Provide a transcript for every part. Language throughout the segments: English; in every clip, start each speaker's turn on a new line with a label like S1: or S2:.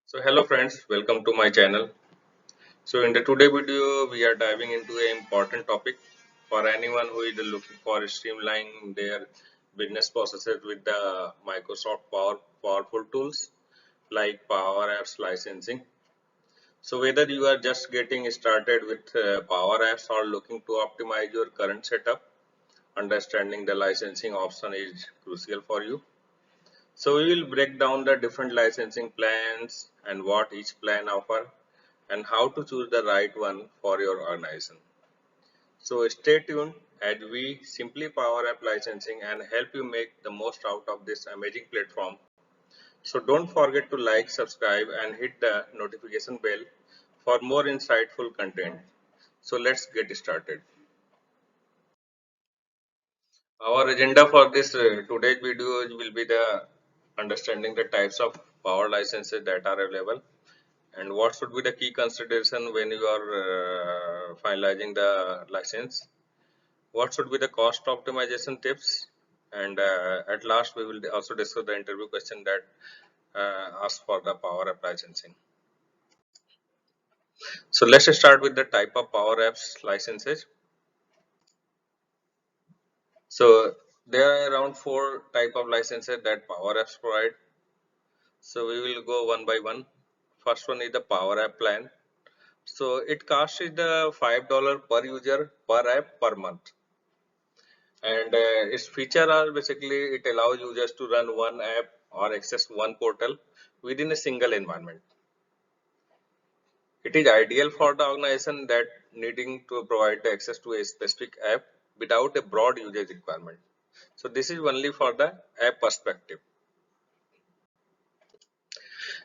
S1: So hello friends, welcome to my channel. So in the today video, we are diving into an important topic for anyone who is looking for streamlining their business processes with the Microsoft powerful tools like Power Apps licensing. So whether you are just getting started with Power Apps or looking to optimize your current setup, understanding the licensing option is crucial for you. So we will break down the different licensing plans and what each plan offer and how to choose the right one for your organization. So stay tuned as we simply power up licensing and help you make the most out of this amazing platform. So don't forget to like, subscribe and hit the notification bell for more insightful content. So let's get started. Our agenda for this today's video will be the understanding the types of power licenses that are available and what should be the key consideration when you are finalizing the license, what should be the cost optimization tips, and at last we will also discuss the interview question that asks for the power app licensing. So let's start with the type of power apps licenses. So there are around four type of licenses that power apps provide. So we will go one by one. First one is the power app plan. So it costs is the $5 per user per app per month, and its feature are basically it allows users to run one app or access one portal within a single environment. It is ideal for the organization that needing to provide the access to a specific app without a broad usage requirement. So this is only for the app perspective.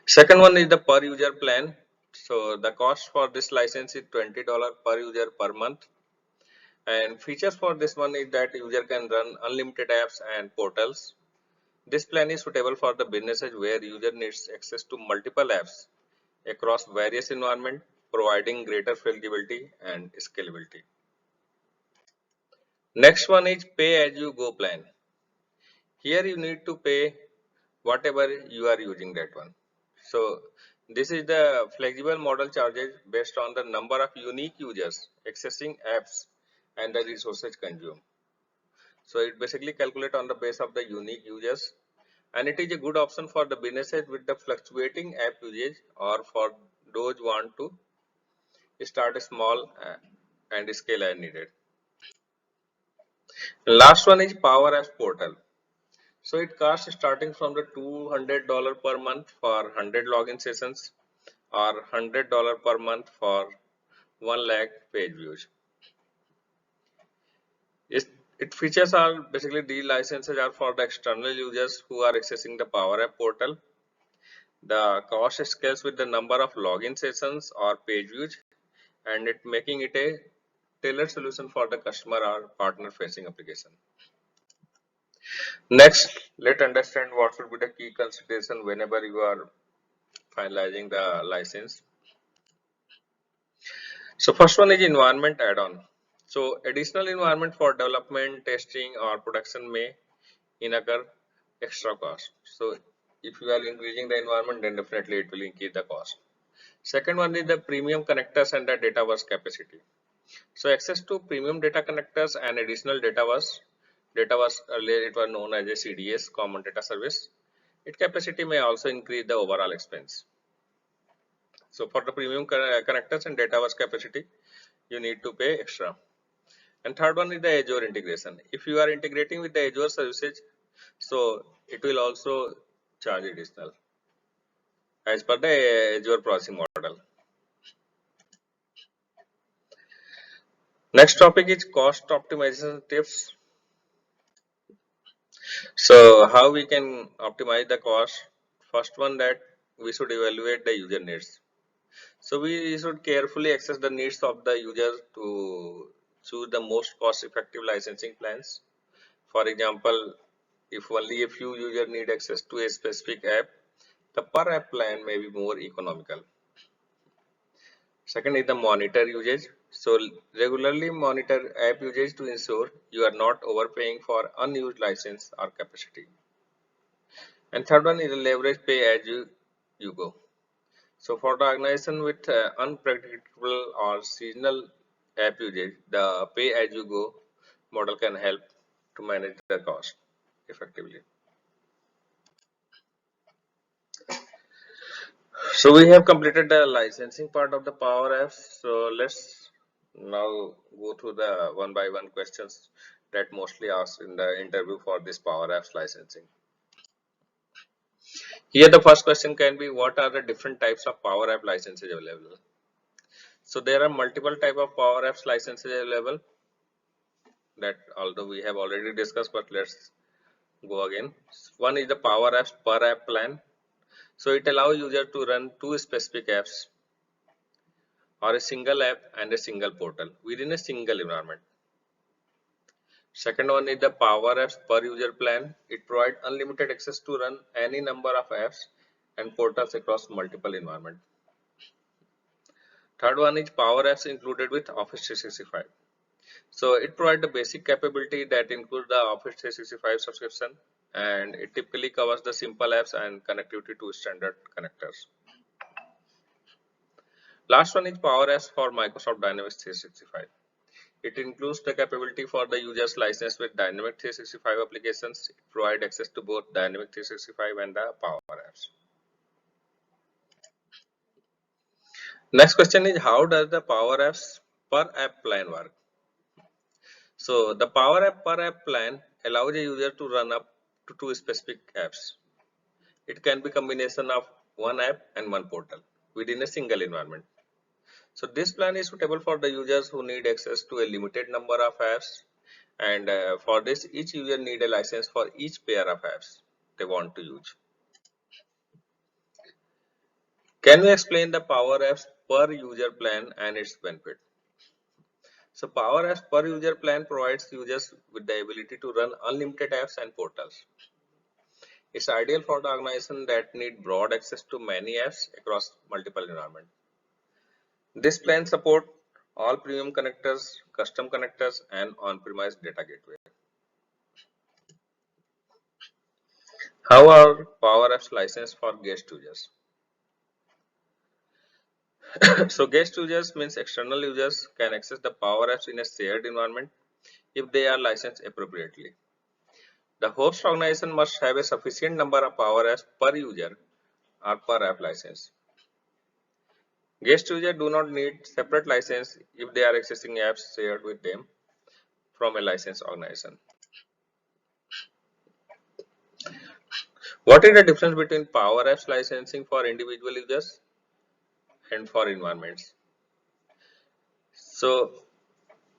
S1: Second one is the per user plan. So the cost for this license is $20 per user per month. And features for this one is that user can run unlimited apps and portals. This plan is suitable for the businesses where user needs access to multiple apps across various environments, providing greater flexibility and scalability. Next one is pay as you go plan. Here you need to pay whatever you are using that one. So this is the flexible model charges based on the number of unique users accessing apps and the resources consumed. So it basically calculate on the base of the unique users, and it is a good option for the businesses with the fluctuating app usage or for those want to start small and scale as needed. Last one is Power Apps Portal. So it costs starting from the $200 per month for 100 login sessions or $100 per month for 1 lakh page views. It features are basically these licenses are for the external users who are accessing the Power App Portal. The cost scales with the number of login sessions or page views, and it making it a tailored solution for the customer or partner facing application. Next, let's understand what should be the key consideration whenever you are finalizing the license. So first one is environment add-on. So additional environment for development, testing or production may incur extra cost. So if you are increasing the environment, then definitely it will increase the cost. Second one is the premium connectors and the Dataverse capacity. So access to premium data connectors and additional Dataverse earlier it was known as a CDS, Common Data Service. Its capacity may also increase the overall expense. So for the premium connectors and Dataverse capacity, you need to pay extra. And third one is the Azure integration. If you are integrating with the Azure services, so it will also charge additional as per the Azure pricing model. Next topic is cost optimization tips. So how we can optimize the cost? First one that we should evaluate the user needs. So we should carefully assess the needs of the user to choose the most cost effective licensing plans. For example, if only a few users need access to a specific app, the per app plan may be more economical. Second is the monitor usage. So regularly monitor app usage to ensure you are not overpaying for unused license or capacity. And third one is the leverage pay as you go. So for the organization with unpredictable or seasonal app usage, the pay-as-you-go model can help to manage the cost effectively. So we have completed the licensing part of the Power Apps. So let's now go through the one by one questions that mostly asked in the interview for this Power Apps licensing. Here the first question can be, what are the different types of Power App licenses available? So there are multiple type of Power Apps licenses available that although we have already discussed, but let's go again. One is the Power Apps per app plan. So it allows user to run two specific apps or a single app and a single portal within a single environment. Second one is the Power Apps per user plan. It provides unlimited access to run any number of apps and portals across multiple environments. Third one is Power Apps included with Office 365. So it provides the basic capability that includes the Office 365 subscription, and it typically covers the simple apps and connectivity to standard connectors. Last one is Power Apps for Microsoft Dynamics 365. It includes the capability for the users licensed with Dynamics 365 applications. It provides access to both Dynamics 365 and the Power Apps. Next question is, how does the Power Apps per app plan work? So the Power App per app plan allows a user to run up to two specific apps. It can be combination of one app and one portal within a single environment. So this plan is suitable for the users who need access to a limited number of apps, and for this each user need a license for each pair of apps they want to use. Can we explain the Power Apps per user plan and its benefit? So Power Apps per user plan provides users with the ability to run unlimited apps and portals. It's ideal for the organization that need broad access to many apps across multiple environments. This plan support all premium connectors, custom connectors, and on-premise data gateway. How are Power Apps licensed for guest users? So guest users means external users can access the Power Apps in a shared environment if they are licensed appropriately. The host organization must have a sufficient number of Power Apps per user or per app license. Guest users do not need separate license if they are accessing apps shared with them from a licensed organization. What is the difference between Power Apps licensing for individual users and for environments? So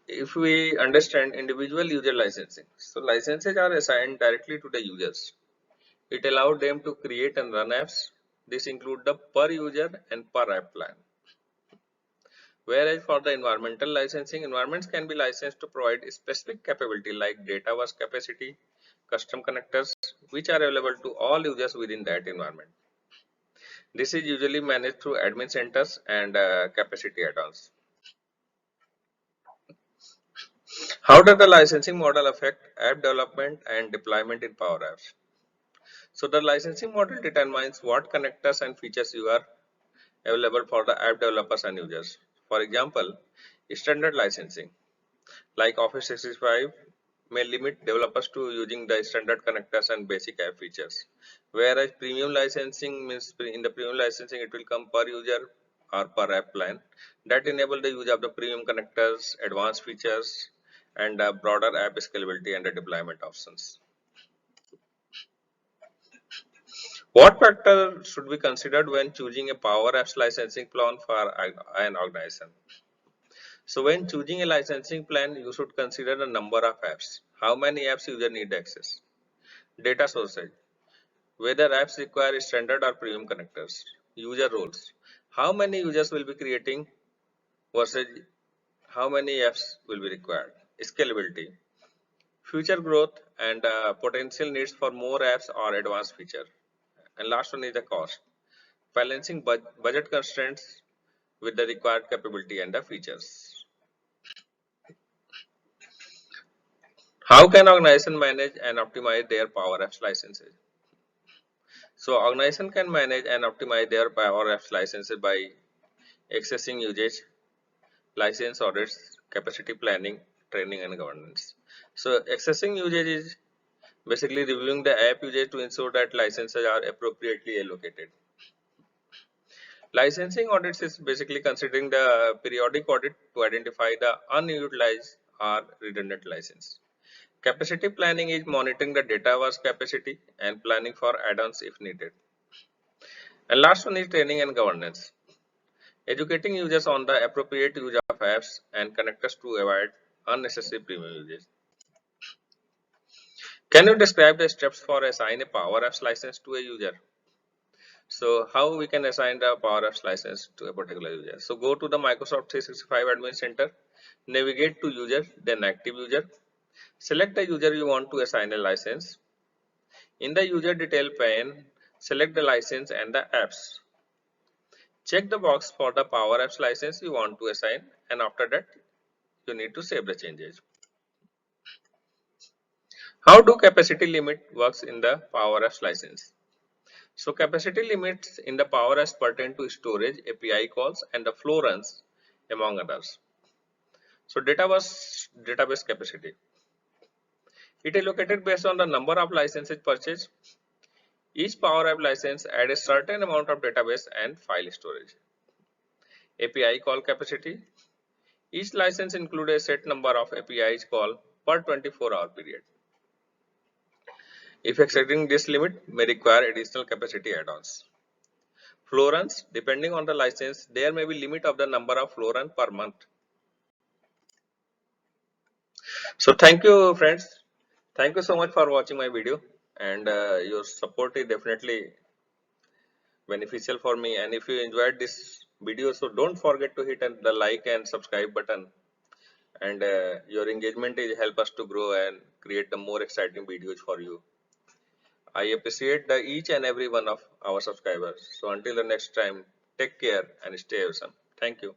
S1: if we understand individual user licensing, so licenses are assigned directly to the users. It allows them to create and run apps. This includes the per user and per app plan. Whereas for the environmental licensing, environments can be licensed to provide a specific capability like Dataverse capacity, custom connectors, which are available to all users within that environment. This is usually managed through admin centers and capacity add-ons. How does the licensing model affect app development and deployment in Power Apps? So the licensing model determines what connectors and features you are available for the app developers and users. For example, standard licensing like Office 365 may limit developers to using the standard connectors and basic app features. Whereas premium licensing means in the premium licensing it will come per user or per app plan that enable the use of the premium connectors, advanced features, and broader app scalability and the deployment options. What factor should be considered when choosing a Power Apps licensing plan for an organization? So when choosing a licensing plan, you should consider the number of apps, how many apps user need access, data sources, whether apps require standard or premium connectors, user roles, how many users will be creating versus how many apps will be required, scalability, future growth, and potential needs for more apps or advanced feature. And last one is the cost, balancing budget constraints with the required capability and the features. How can organization manage and optimize their Power Apps licenses? So organization can manage and optimize their PowerApps licenses by accessing usage, license audits, capacity planning, training and governance. So accessing usage is basically reviewing the app usage to ensure that licenses are appropriately allocated. Licensing audits is basically considering the periodic audit to identify the unutilized or redundant license. Capacity planning is monitoring the Dataverse capacity and planning for add-ons if needed. And last one is training and governance. Educating users on the appropriate use of apps and connectors to avoid unnecessary premium usage. Can you describe the steps for assign a PowerApps license to a user? So how we can assign the PowerApps license to a particular user? So go to the Microsoft 365 Admin Center, navigate to user, then active user. Select the user you want to assign a license. In the user detail pane, select the license and the apps. Check the box for the PowerApps license you want to assign, and after that you need to save the changes. How do capacity limit works in the PowerApps license? So capacity limits in the PowerApps pertain to storage, API calls and the flow runs among others. So database capacity. It is allocated based on the number of licenses purchased. Each PowerApp license adds a certain amount of database and file storage. API call capacity. Each license includes a set number of APIs call per 24-hour period. If exceeding this limit may require additional capacity add-ons. Flow runs, depending on the license, there may be limit of the number of flow run per month. So thank you friends. Thank you so much for watching my video, and your support is definitely beneficial for me. And if you enjoyed this video, so don't forget to hit the like and subscribe button, and your engagement is help us to grow and create the more exciting videos for you. I appreciate the each and every one of our subscribers. So until the next time, take care and stay awesome. Thank you.